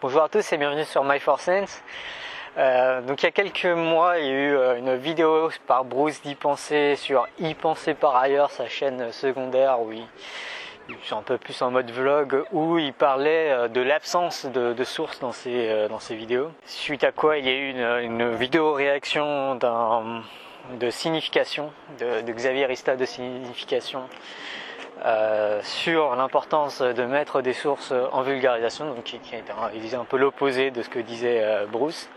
Bonjour à tous et bienvenue sur My4Sense. Donc il y a quelques mois, il y a eu une vidéo par Bruce d'Y Penser sur Y Penser par ailleurs, sa chaîne secondaire où il un peu plus en mode vlog, où il parlait de l'absence de sources dans ses vidéos. Suite à quoi il y a eu une vidéo réaction de signification, de Xavier Rista de signification, sur l'importance de mettre des sources en vulgarisation, donc qui disait un peu l'opposé de ce que disait Bruce.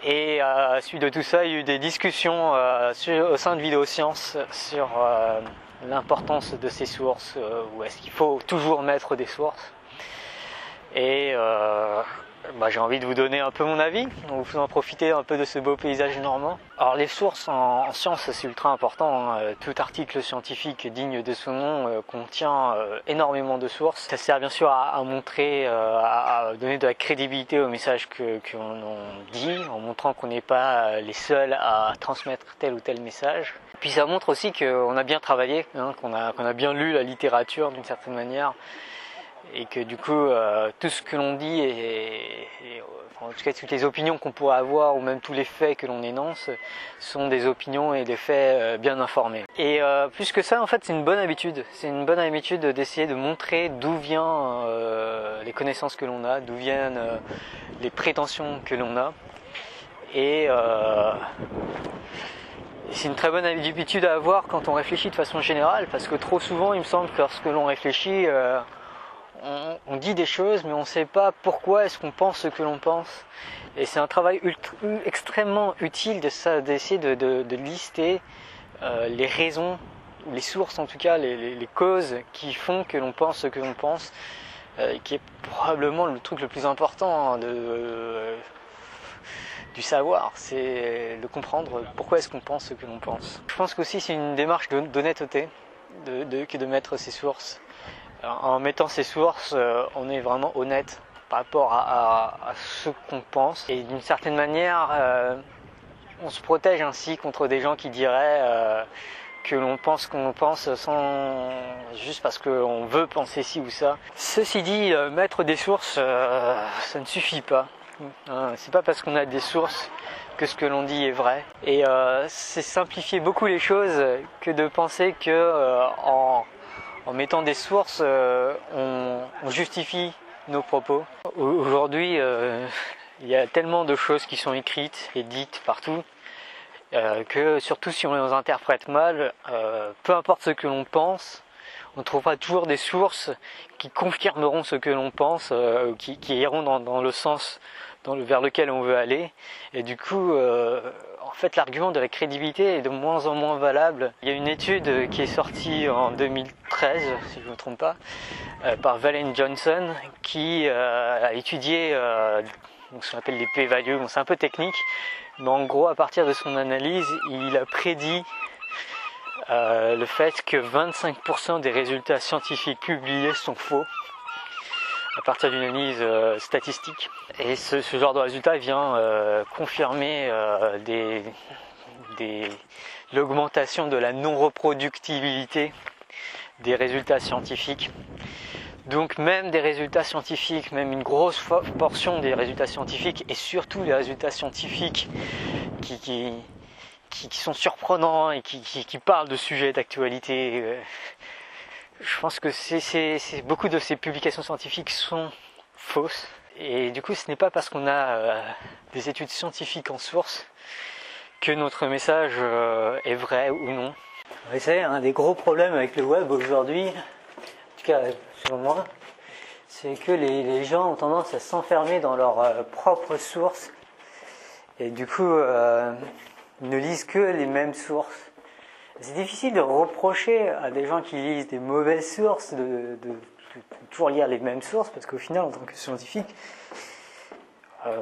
Et suite de tout ça, il y a eu des discussions au sein de Vidéosciences sur l'importance de ces sources, ou est-ce qu'il faut toujours mettre des sources. Et j'ai envie de vous donner un peu mon avis, donc vous en profitez un peu de ce beau paysage normand. Alors les sources en sciences, c'est ultra important, hein. Tout article scientifique digne de son nom contient énormément de sources. Ça sert bien sûr à montrer, à donner de la crédibilité au message qu'on dit, en montrant qu'on n'est pas les seuls à transmettre tel ou tel message. Puis ça montre aussi qu'on a bien travaillé, hein, qu'on a bien lu la littérature d'une certaine manière, et que du coup tout ce que l'on dit en tout cas toutes les opinions qu'on pourrait avoir ou même tous les faits que l'on énonce sont des opinions et des faits bien informés. Et plus que ça, en fait, c'est une bonne habitude d'essayer de montrer d'où viennent les connaissances que l'on a, d'où viennent les prétentions que l'on a. Et c'est une très bonne habitude à avoir quand on réfléchit de façon générale, parce que trop souvent il me semble que lorsque l'on réfléchit, on dit des choses, mais on ne sait pas pourquoi est-ce qu'on pense ce que l'on pense. Et c'est un travail extrêmement utile d'essayer de lister les raisons, ou les sources en tout cas, les causes qui font que l'on pense ce que l'on pense, qui est probablement le truc le plus important du savoir, c'est de comprendre pourquoi est-ce qu'on pense ce que l'on pense. Je pense qu'aussi c'est une démarche d'honnêteté que de mettre ses sources. En mettant ces sources, on est vraiment honnête par rapport à ce qu'on pense. Et d'une certaine manière, on se protège ainsi contre des gens qui diraient que l'on pense ce qu'on pense juste parce qu'on veut penser ci ou ça. Ceci dit, mettre des sources, ça ne suffit pas. C'est pas parce qu'on a des sources que ce que l'on dit est vrai. Et c'est simplifier beaucoup les choses que de penser que en mettant des sources, on justifie nos propos. Aujourd'hui, il y a tellement de choses qui sont écrites et dites partout que surtout si on les interprète mal, peu importe ce que l'on pense, on trouvera toujours des sources qui confirmeront ce que l'on pense, qui iront dans le sens vers lequel on veut aller. Et du coup, en fait, l'argument de la crédibilité est de moins en moins valable. Il y a une étude qui est sortie en 2013, si je ne me trompe pas, par Valen Johnson, qui a étudié ce qu'on appelle les p-values. Bon, c'est un peu technique, mais en gros, à partir de son analyse, il a prédit le fait que 25% des résultats scientifiques publiés sont faux, à partir d'une analyse statistique. Et ce genre de résultat vient confirmer l'augmentation de la non-reproductibilité des résultats scientifiques. Donc même des résultats scientifiques, même une grosse portion des résultats scientifiques, et surtout les résultats scientifiques qui sont surprenants et qui parlent de sujets d'actualité, je pense que beaucoup de ces publications scientifiques sont fausses. Et du coup, ce n'est pas parce qu'on a des études scientifiques en source que notre message est vrai ou non. Vous savez, un des gros problèmes avec le web aujourd'hui, en tout cas selon moi, c'est que les gens ont tendance à s'enfermer dans leurs propres sources. Et du coup, ne lisent que les mêmes sources. C'est difficile de reprocher à des gens qui lisent des mauvaises sources de toujours lire les mêmes sources, parce qu'au final, en tant que scientifique,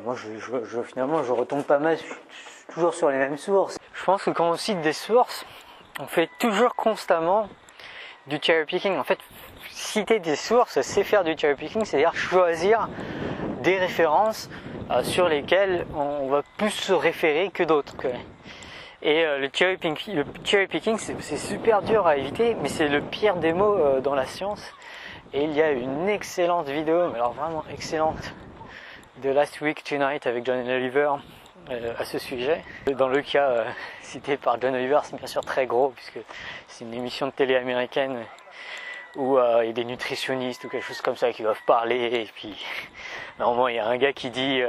moi finalement je retombe pas mal toujours sur les mêmes sources. Je pense que quand on cite des sources, on fait toujours constamment du cherry picking. En fait, citer des sources, c'est faire du cherry picking, c'est-à-dire choisir des références sur lesquelles on va plus se référer que d'autres. Et le cherry picking, c'est super dur à éviter, mais c'est le pire des mots dans la science. Et il y a une excellente vidéo, mais alors vraiment excellente, de Last Week Tonight avec John Oliver à ce sujet. Dans le cas cité par John Oliver, c'est bien sûr très gros puisque c'est une émission de télé américaine où il y a des nutritionnistes ou quelque chose comme ça qui doivent parler, et puis normalement il y a un gars qui dit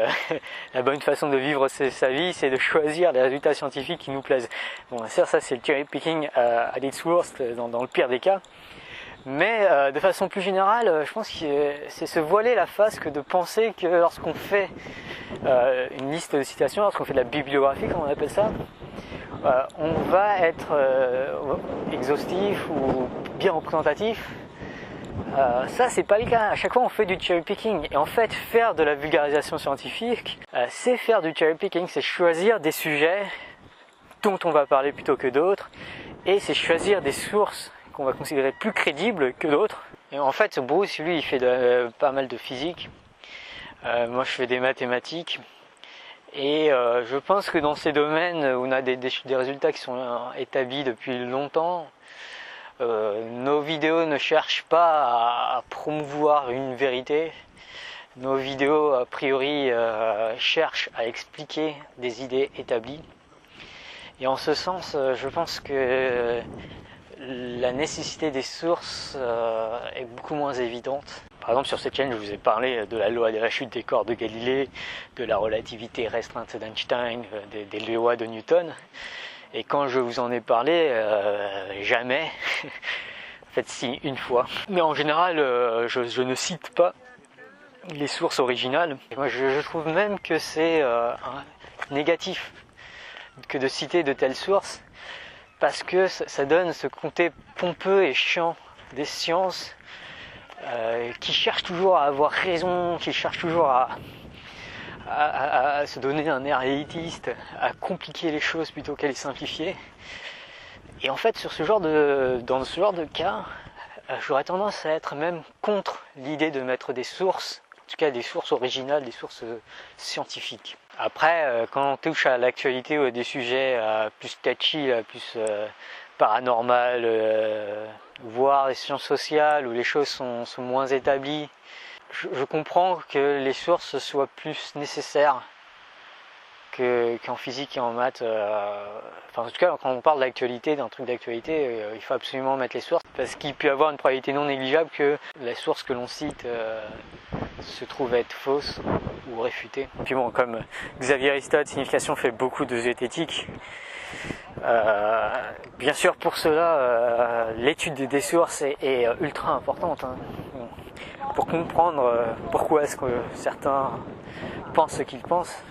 la bonne façon de vivre sa vie, c'est de choisir les résultats scientifiques qui nous plaisent. Bon, ça c'est le cherry picking à its worst dans le pire des cas. Mais de façon plus générale, je pense que c'est se voiler la face que de penser que lorsqu'on fait une liste de citations, lorsqu'on fait de la bibliographie, comme on appelle ça, on va être exhaustif ou bien représentatif. Ça c'est pas le cas. À chaque fois on fait du cherry picking, et en fait faire de la vulgarisation scientifique, c'est faire du cherry picking, c'est choisir des sujets dont on va parler plutôt que d'autres, et c'est choisir des sources qu'on va considérer plus crédibles que d'autres. Et en fait Bruce, lui, il fait pas mal de physique, moi je fais des mathématiques. Et je pense que dans ces domaines où on a des résultats qui sont établis depuis longtemps, nos vidéos ne cherchent pas à promouvoir une vérité. Nos vidéos, a priori, cherchent à expliquer des idées établies. Et en ce sens, je pense que la nécessité des sources est beaucoup moins évidente. Par exemple, sur cette chaîne, je vous ai parlé de la loi de la chute des corps de Galilée, de la relativité restreinte d'Einstein, des lois de Newton. Et quand je vous en ai parlé, jamais, en fait si, une fois. Mais en général, je ne cite pas les sources originales. Et moi, je trouve même que c'est négatif que de citer de telles sources, parce que ça donne ce côté pompeux et chiant des sciences, qui cherchent toujours à avoir raison, qui cherchent toujours à se donner un air élitiste, à compliquer les choses plutôt qu'à les simplifier. Et en fait, dans ce genre de cas, j'aurais tendance à être même contre l'idée de mettre des sources, en tout cas des sources originales, des sources scientifiques. Après, quand on touche à l'actualité ou à des sujets plus touchy, plus paranormal, voire les sciences sociales où les choses sont moins établies, je comprends que les sources soient plus nécessaires qu'en physique et en maths. Enfin, en tout cas, quand on parle d'actualité, d'un truc d'actualité, il faut absolument mettre les sources, parce qu'il peut y avoir une probabilité non négligeable que la source que l'on cite se trouve être fausse ou réfutée. Puis bon, comme Xavier Aristote, signification fait beaucoup de zététique, bien sûr pour cela l'étude des sources est ultra importante, hein, pour comprendre pourquoi est-ce que certains pensent ce qu'ils pensent.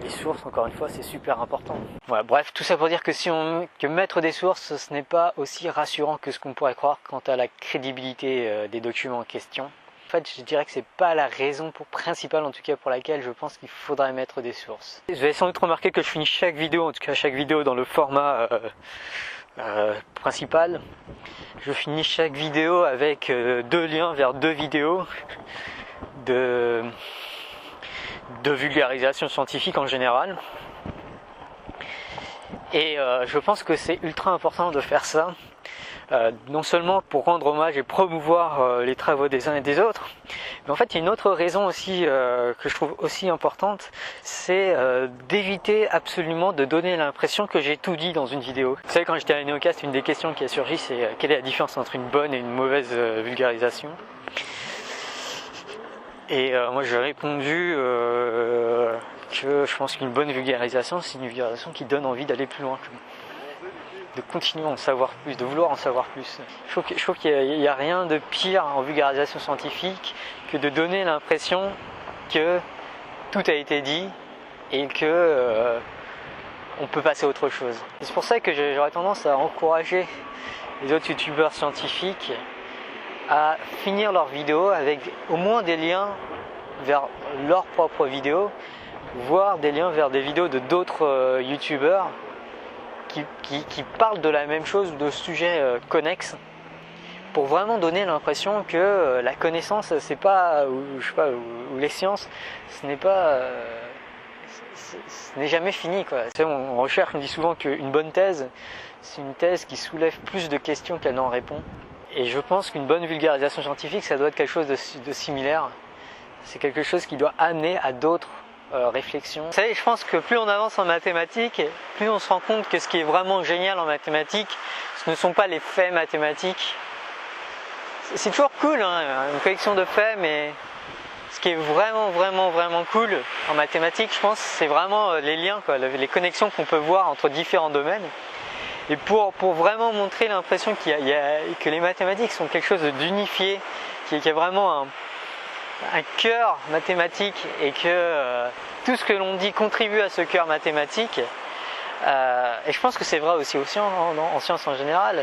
Les sources, encore une fois, c'est super important. Voilà, bref, tout ça pour dire que mettre des sources, ce n'est pas aussi rassurant que ce qu'on pourrait croire quant à la crédibilité des documents en question. En fait, je dirais que c'est pas la raison principale, en tout cas pour laquelle je pense qu'il faudrait mettre des sources. Vous avez sans doute remarqué que je finis chaque vidéo, en tout cas chaque vidéo dans le format principal. Je finis chaque vidéo avec deux liens vers deux vidéos de vulgarisation scientifique en général. Et je pense que c'est ultra important de faire ça. Non seulement pour rendre hommage et promouvoir les travaux des uns et des autres, mais en fait il y a une autre raison aussi que je trouve aussi importante, c'est d'éviter absolument de donner l'impression que j'ai tout dit dans une vidéo. Vous savez, quand j'étais à Neocast, une des questions qui a surgi, c'est quelle est la différence entre une bonne et une mauvaise vulgarisation. Et moi j'ai répondu que je pense qu'une bonne vulgarisation, c'est une vulgarisation qui donne envie d'aller plus loin, de continuer à en savoir plus, de vouloir en savoir plus. Je trouve qu'il n'y a rien de pire en vulgarisation scientifique que de donner l'impression que tout a été dit et que on peut passer à autre chose. C'est pour ça que j'aurais tendance à encourager les autres youtubeurs scientifiques à finir leurs vidéos avec au moins des liens vers leurs propres vidéos, voire des liens vers des vidéos de d'autres youtubeurs qui parlent de la même chose, de sujets connexes, pour vraiment donner l'impression que la connaissance, c'est pas, ou les sciences, ce n'est pas, ce n'est jamais fini, quoi. En recherche, on dit souvent qu'une bonne thèse, c'est une thèse qui soulève plus de questions qu'elle n'en répond. Et je pense qu'une bonne vulgarisation scientifique, ça doit être quelque chose de similaire. c'est quelque chose qui doit amener à d'autres réflexions. Vous savez, je pense que plus on avance en mathématiques, plus on se rend compte que ce qui est vraiment génial en mathématiques, ce ne sont pas les faits mathématiques. C'est toujours cool, hein, une collection de faits, mais ce qui est vraiment cool en mathématiques, je pense, c'est vraiment les liens, quoi, les connexions qu'on peut voir entre différents domaines. Et pour vraiment montrer l'impression que les mathématiques sont quelque chose d'unifié, qu'il y a vraiment un cœur mathématique et que tout ce que l'on dit contribue à ce cœur mathématique. Et je pense que c'est vrai aussi en sciences en général.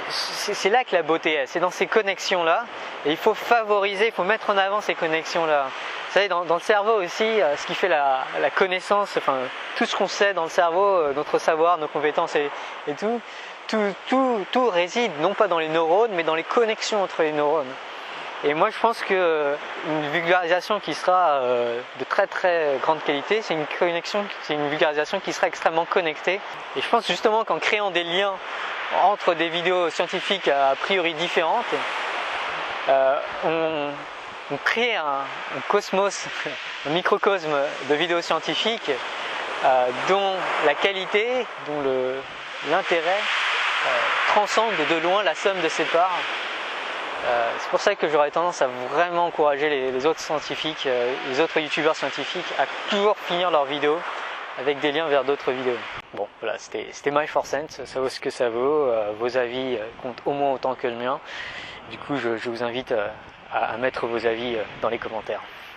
C'est là que la beauté est, c'est dans ces connexions-là. Et il faut favoriser, il faut mettre en avant ces connexions-là. Vous savez, dans le cerveau aussi, ce qui fait la connaissance, enfin, tout ce qu'on sait dans le cerveau, notre savoir, nos compétences et tout réside non pas dans les neurones, mais dans les connexions entre les neurones. Et moi je pense qu'une vulgarisation qui sera de très grande qualité, c'est une vulgarisation qui sera extrêmement connectée. Et je pense justement qu'en créant des liens entre des vidéos scientifiques a priori différentes, on crée un cosmos, un microcosme de vidéos scientifiques dont la qualité, dont l'intérêt transcende de loin la somme de ses parts. C'est pour ça que j'aurais tendance à vraiment encourager les autres scientifiques, les autres youtubeurs scientifiques à toujours finir leurs vidéos avec des liens vers d'autres vidéos. Bon, voilà, c'était My 4 Cents, ça vaut ce que ça vaut, vos avis comptent au moins autant que le mien. Du coup, je vous invite à mettre vos avis dans les commentaires.